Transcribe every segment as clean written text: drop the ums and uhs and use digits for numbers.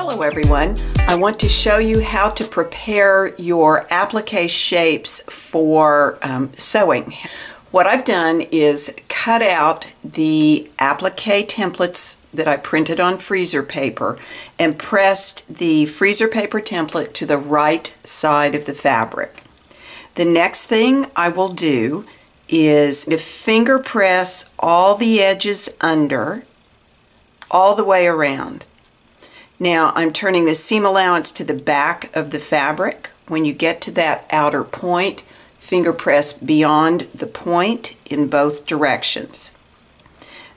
Hello everyone. I want to show you how to prepare your applique shapes for sewing. What I've done is cut out the applique templates that I printed on freezer paper and pressed the freezer paper template to the right side of the fabric. The next thing I will do is to finger press all the edges under all the way around. Now I'm turning the seam allowance to the back of the fabric. When you get to that outer point, finger press beyond the point in both directions.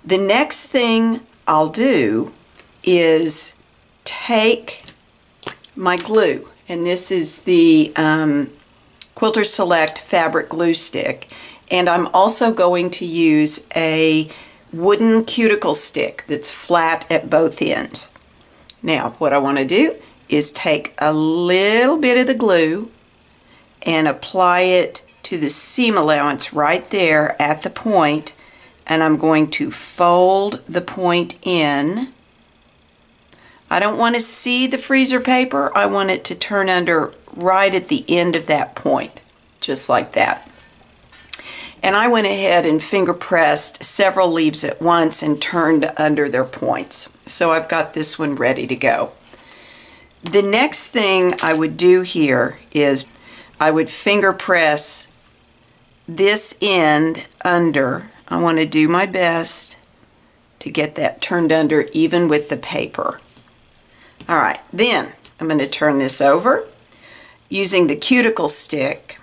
The next thing I'll do is take my glue, and this is the Quilter Select fabric glue stick, and I'm also going to use a wooden cuticle stick that's flat at both ends. Now, what I want to do is take a little bit of the glue and apply it to the seam allowance right there at the point, and I'm going to fold the point in. I don't want to see the freezer paper. I want it to turn under right at the end of that point, just like that. And I went ahead and finger pressed several leaves at once and turned under their points. So I've got this one ready to go. The next thing I would do here is I would finger press this end under. I want to do my best to get that turned under even with the paper. All right, then I'm going to turn this over. Using the cuticle stick,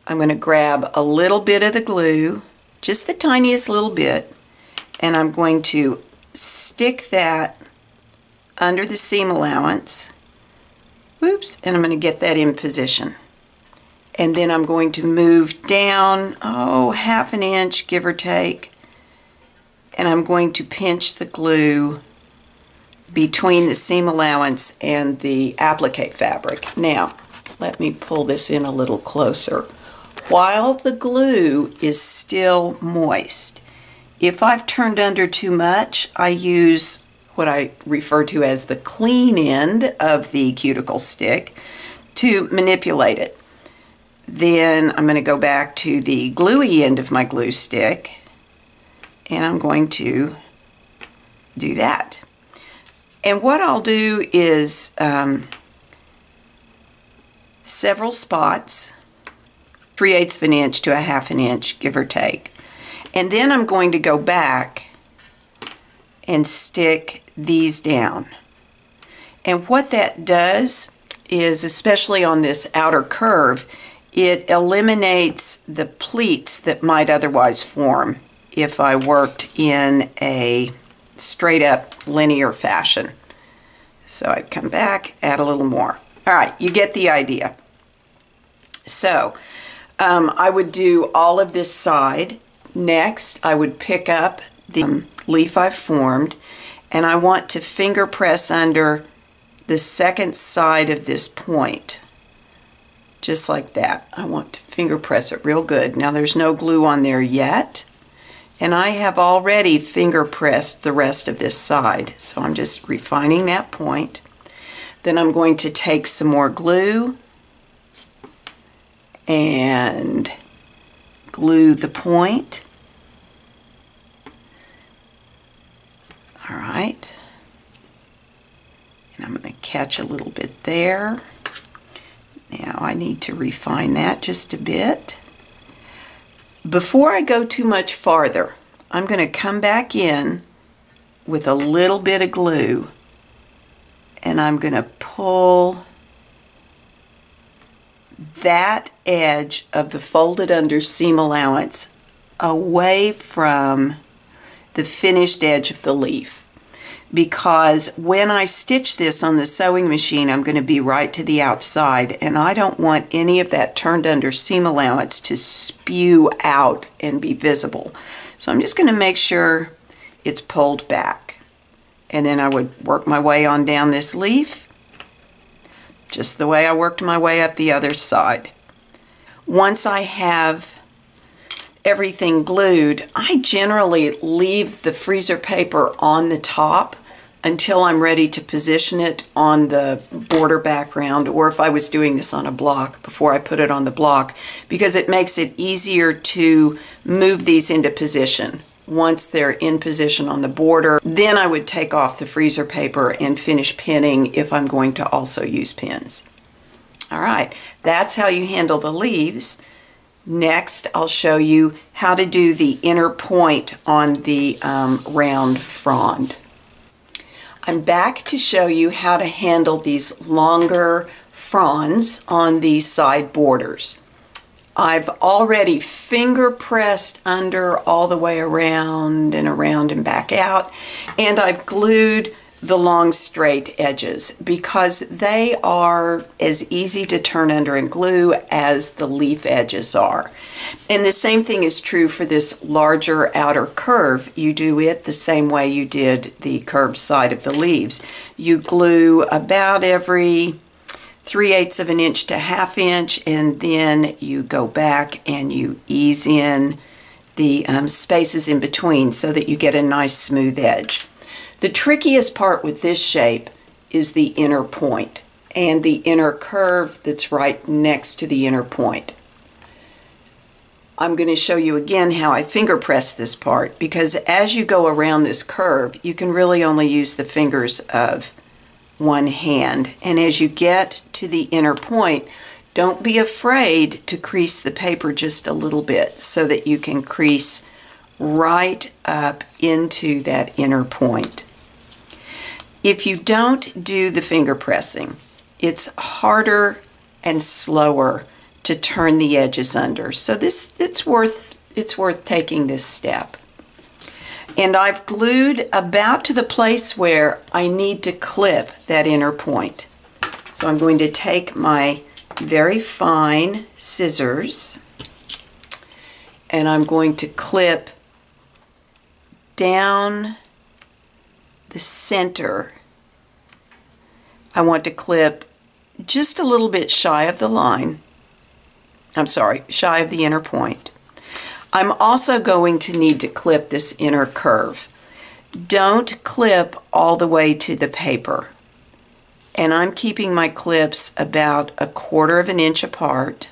I'm going to grab a little bit of the glue, just the tiniest little bit, and I'm going to stick that under the seam allowance. Whoops, and I'm going to get that in position. And then I'm going to move down, half an inch, give or take, and I'm going to pinch the glue between the seam allowance and the applique fabric. Now, let me pull this in a little closer. While the glue is still moist, if I've turned under too much, I use what I refer to as the clean end of the cuticle stick to manipulate it. Then I'm going to go back to the gluey end of my glue stick, and I'm going to do that. And what I'll do is several spots, 3/8 of an inch to a 1/2 an inch, give or take. And then I'm going to go back and stick these down. And what that does is, especially on this outer curve, it eliminates the pleats that might otherwise form if I worked in a straight up linear fashion. So I'd come back, add a little more. All right, you get the idea. So I would do all of this side. Next, I would pick up the leaf I've formed, and I want to finger press under the second side of this point. Just like that. I want to finger press it real good. Now there's no glue on there yet, and I have already finger pressed the rest of this side. So I'm just refining that point. Then I'm going to take some more glue and glue the point. All right. And I'm going to catch a little bit there. Now I need to refine that just a bit. Before I go too much farther, I'm going to come back in with a little bit of glue, and I'm going to pull that edge of the folded under seam allowance away from the finished edge of the leaf, because when I stitch this on the sewing machine, I'm going to be right to the outside, and I don't want any of that turned under seam allowance to spew out and be visible. So I'm just going to make sure it's pulled back, and then I would work my way on down this leaf just the way I worked my way up the other side. Once I have everything glued, I generally leave the freezer paper on the top until I'm ready to position it on the border background, or if I was doing this on a block, before I put it on the block, because it makes it easier to move these into position. Once they're in position on the border, then I would take off the freezer paper and finish pinning if I'm going to also use pins. All right, that's how you handle the leaves. Next, I'll show you how to do the inner point on the round frond. I'm back to show you how to handle these longer fronds on these side borders. I've already finger pressed under all the way around and back out, and I've glued the long straight edges because they are as easy to turn under and glue as the leaf edges are. And the same thing is true for this larger outer curve. You do it the same way you did the curved side of the leaves. You glue about every 3/8 of an inch to 1/2 inch, and then you go back and you ease in the spaces in between so that you get a nice smooth edge. The trickiest part with this shape is the inner point and the inner curve that's right next to the inner point. I'm going to show you again how I finger press this part, because as you go around this curve, you can really only use the fingers of one hand. And as you get to the inner point, don't be afraid to crease the paper just a little bit so that you can crease right up into that inner point. If you don't do the finger pressing, it's harder and slower to turn the edges under. So it's worth taking this step. And I've glued about to the place where I need to clip that inner point. So I'm going to take my very fine scissors and I'm going to clip down the center. I want to clip just a little bit shy of the line. I'm sorry, shy of the inner point. I'm also going to need to clip this inner curve. Don't clip all the way to the paper. And I'm keeping my clips about 1/4 of an inch apart.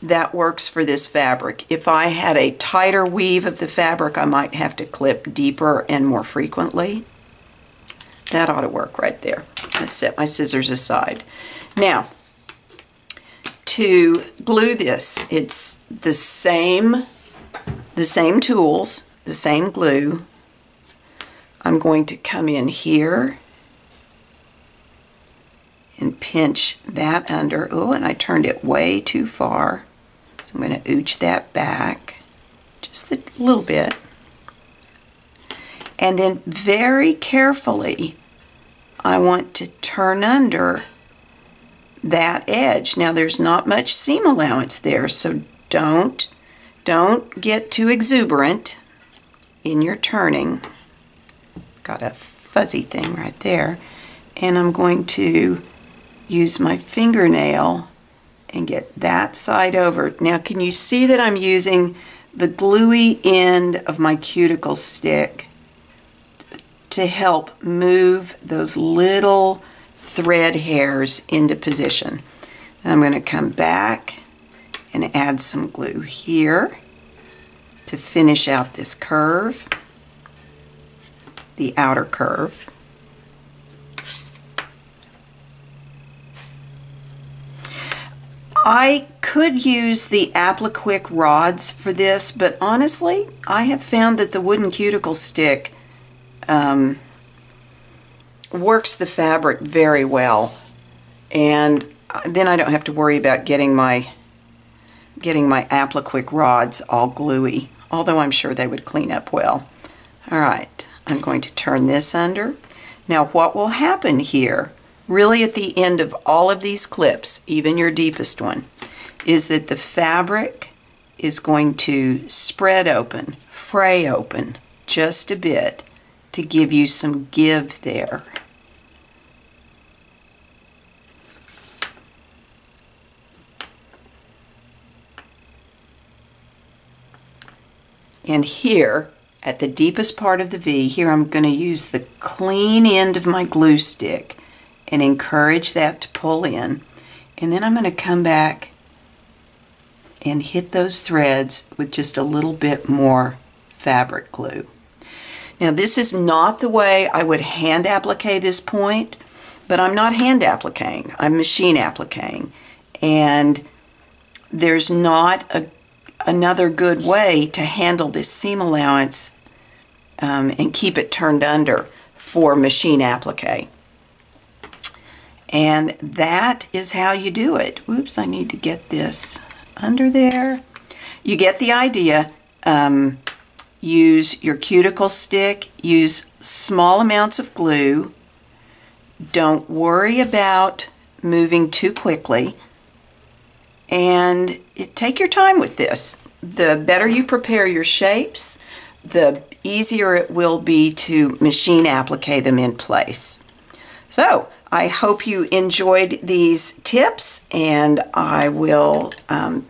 That works for this fabric. If I had a tighter weave of the fabric, I might have to clip deeper and more frequently. That ought to work right there. I'm going to set my scissors aside. Now, to glue this, it's the same tools, the same glue. I'm going to come in here and pinch that under. Oh, and I turned it way too far. So I'm going to ooch that back just a little bit. And then very carefully, I want to turn under that edge. Now there's not much seam allowance there, so don't get too exuberant in your turning. Got a fuzzy thing right there. And I'm going to use my fingernail and get that side over. Now can you see that I'm using the gluey end of my cuticle stick to help move those little thread hairs into position. And I'm going to come back and add some glue here to finish out this curve, the outer curve. I could use the Applique rods for this, but honestly, I have found that the wooden cuticle stick works the fabric very well, and then I don't have to worry about getting my Applique rods all gluey, although I'm sure they would clean up well. All right, I'm going to turn this under. Now what will happen here, really at the end of all of these clips, even your deepest one, is that the fabric is going to spread open, fray open just a bit to give you some give there. And here at the deepest part of the V. Here I'm going to use the clean end of my glue stick and encourage that to pull in. And then I'm going to come back and hit those threads with just a little bit more fabric glue. Now this is not the way I would hand applique this point, but I'm not hand appliquing, I'm machine appliquing. And there's not another good way to handle this seam allowance and keep it turned under for machine applique. And that is how you do it. Oops, I need to get this under there. You get the idea. Use your cuticle stick, use small amounts of glue. Don't worry about moving too quickly. And take your time with this. The better you prepare your shapes, the easier it will be to machine applique them in place. So, I hope you enjoyed these tips, and I will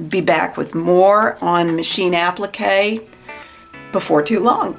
be back with more on machine applique before too long.